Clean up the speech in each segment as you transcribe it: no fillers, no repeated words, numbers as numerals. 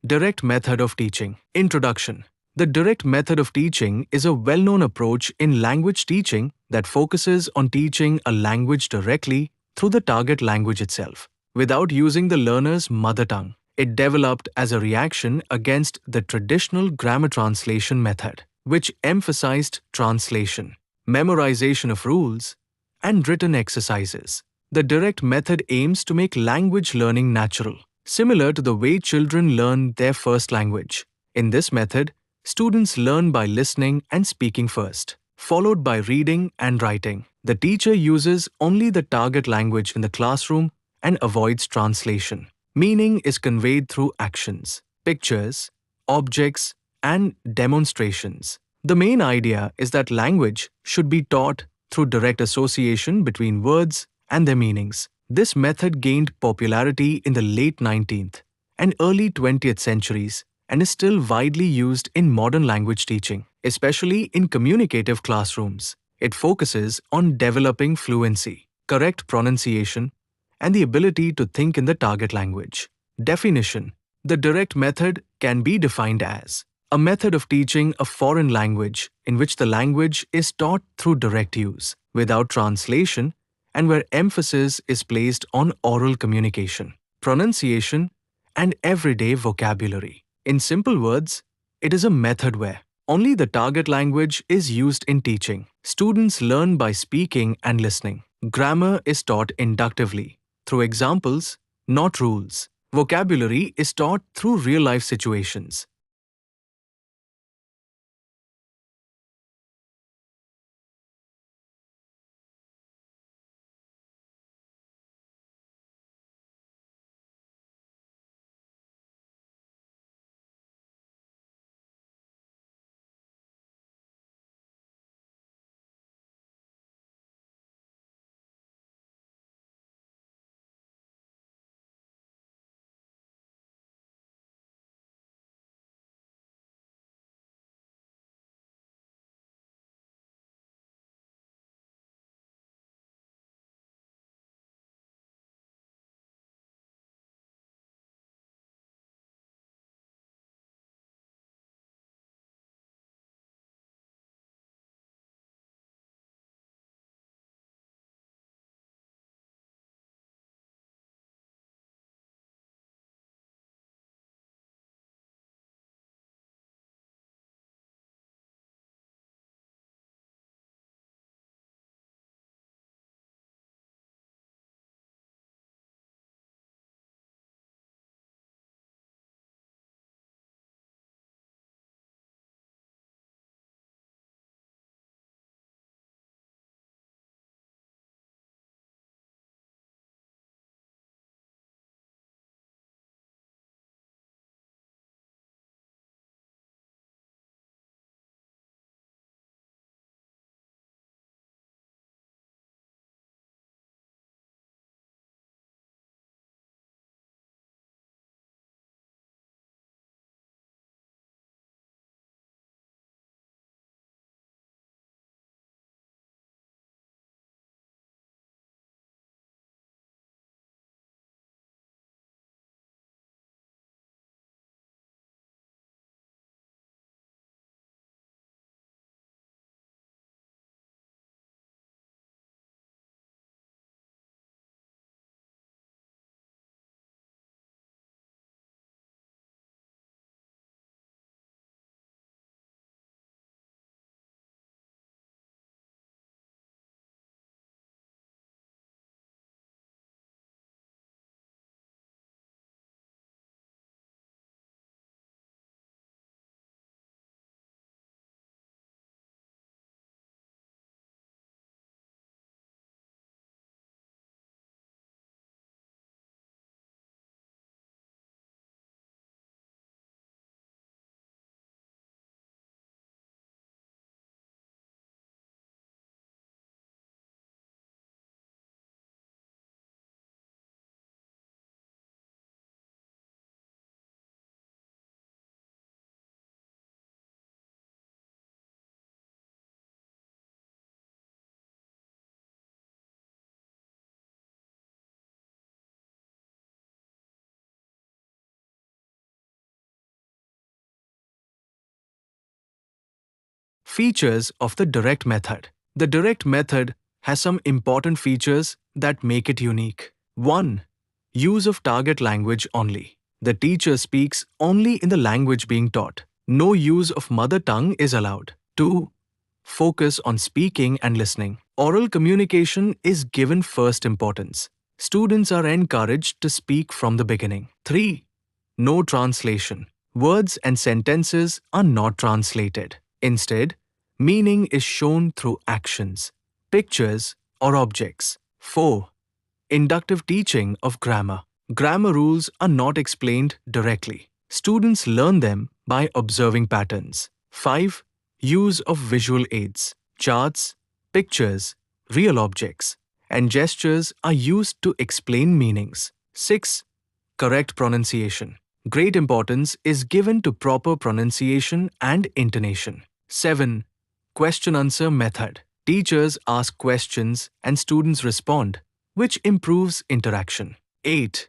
Direct method of teaching. Introduction. The direct method of teaching is a well-known approach in language teaching that focuses on teaching a language directly through the target language itself, without using the learner's mother tongue. It developed as a reaction against the traditional grammar translation method, which emphasized translation, memorization of rules, and written exercises. The direct method aims to make language learning natural, similar to the way children learn their first language. In this method, students learn by listening and speaking first, followed by reading and writing. The teacher uses only the target language in the classroom and avoids translation. Meaning is conveyed through actions, pictures, objects, and demonstrations. The main idea is that language should be taught through direct association between words and their meanings. This method gained popularity in the late 19th and early 20th centuries and is still widely used in modern language teaching, especially in communicative classrooms. It focuses on developing fluency, correct pronunciation, and the ability to think in the target language. Definition. The direct method can be defined as a method of teaching a foreign language in which the language is taught through direct use, without translation, and where emphasis is placed on oral communication, pronunciation, and everyday vocabulary. In simple words, it is a method where only the target language is used in teaching. Students learn by speaking and listening. Grammar is taught inductively, through examples, not rules. Vocabulary is taught through real-life situations. Features of the direct method. The direct method has some important features that make it unique. 1. Use of target language only. The teacher speaks only in the language being taught. No use of mother tongue is allowed. 2. Focus on speaking and listening. Oral communication is given first importance. Students are encouraged to speak from the beginning. 3. No translation. Words and sentences are not translated. Instead, meaning is shown through actions, pictures, or objects. 4. Inductive teaching of grammar. Grammar rules are not explained directly. Students learn them by observing patterns. 5. Use of visual aids. Charts, pictures, real objects, and gestures are used to explain meanings. 6. Correct pronunciation. Great importance is given to proper pronunciation and intonation. 7. Question-answer method. Teachers ask questions and students respond, which improves interaction. 8.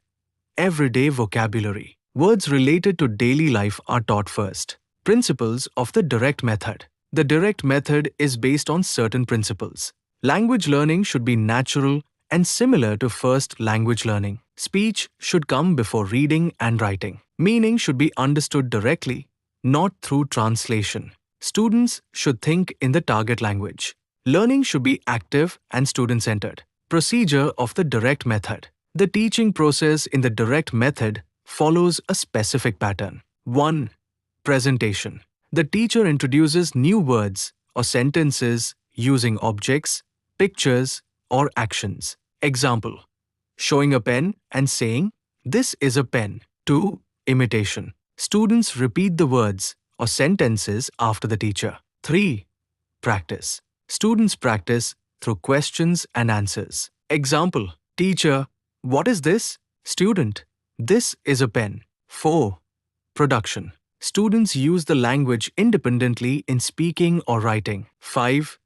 Everyday vocabulary. Words related to daily life are taught first. Principles of the direct method. The direct method is based on certain principles. Language learning should be natural and similar to first language learning. Speech should come before reading and writing. Meaning should be understood directly, not through translation. Students should think in the target language. Learning should be active and student-centered. Procedure of the direct method. The teaching process in the direct method follows a specific pattern. 1. Presentation. The teacher introduces new words or sentences using objects, pictures, or actions. Example: showing a pen and saying, "This is a pen." 2. Imitation. Students repeat the words or sentences after the teacher. 3. Practice. Students practice through questions and answers. Example: Teacher, what is this? Student, this is a pen. 4. Production. Students use the language independently in speaking or writing. 5.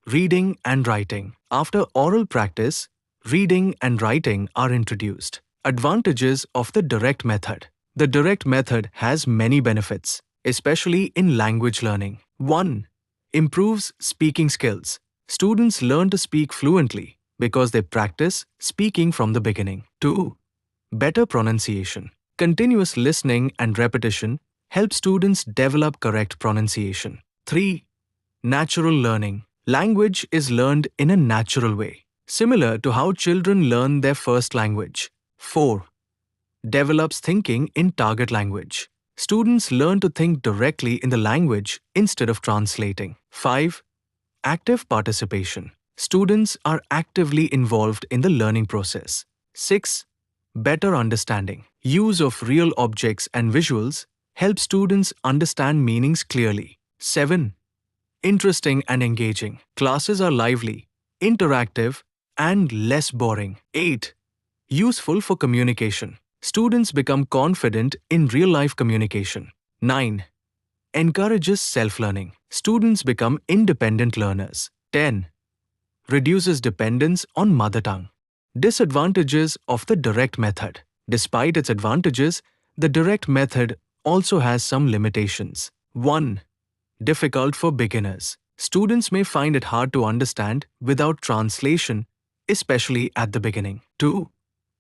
Reading and writing. After oral practice, reading and writing are introduced. Advantages of the direct method. The direct method has many benefits, especially in language learning. 1. Improves speaking skills. Students learn to speak fluently because they practice speaking from the beginning. 2. Better pronunciation. Continuous listening and repetition help students develop correct pronunciation. 3. Natural learning. Language is learned in a natural way, similar to how children learn their first language. 4. Develops thinking in target language. Students learn to think directly in the language instead of translating. 5. Active participation. Students are actively involved in the learning process. 6. Better understanding. Use of real objects and visuals help students understand meanings clearly. 7. Interesting and engaging. Classes are lively, interactive, and less boring. 8. Useful for communication. Students become confident in real-life communication. 9. Encourages self-learning. Students become independent learners. 10. Reduces dependence on mother tongue. Disadvantages of the direct method. Despite its advantages, the direct method also has some limitations. 1. Difficult for beginners. Students may find it hard to understand without translation, especially at the beginning. 2.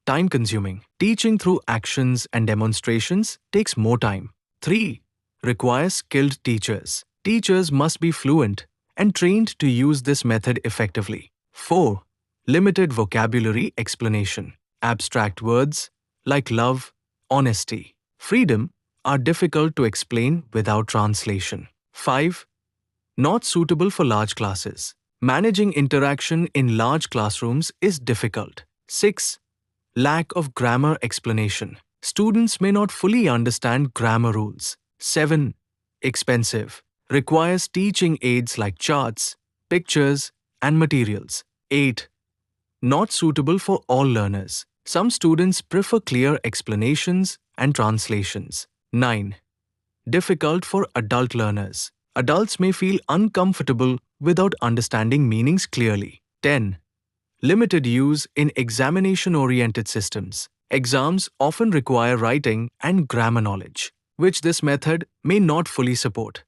Time-consuming. Teaching through actions and demonstrations takes more time. 3. Requires skilled teachers. Teachers must be fluent and trained to use this method effectively. 4. Limited vocabulary explanation. Abstract words like love, honesty, freedom are difficult to explain without translation. 5. Not suitable for large classes. Managing interaction in large classrooms is difficult. 6. Lack of grammar explanation. Students may not fully understand grammar rules. 7. Expensive. Requires teaching aids like charts, pictures, and materials. 8. Not suitable for all learners. Some students prefer clear explanations and translations. 9. Difficult for adult learners. Adults may feel uncomfortable without understanding meanings clearly. 10. Limited use in examination-oriented systems. Exams often require writing and grammar knowledge, which this method may not fully support.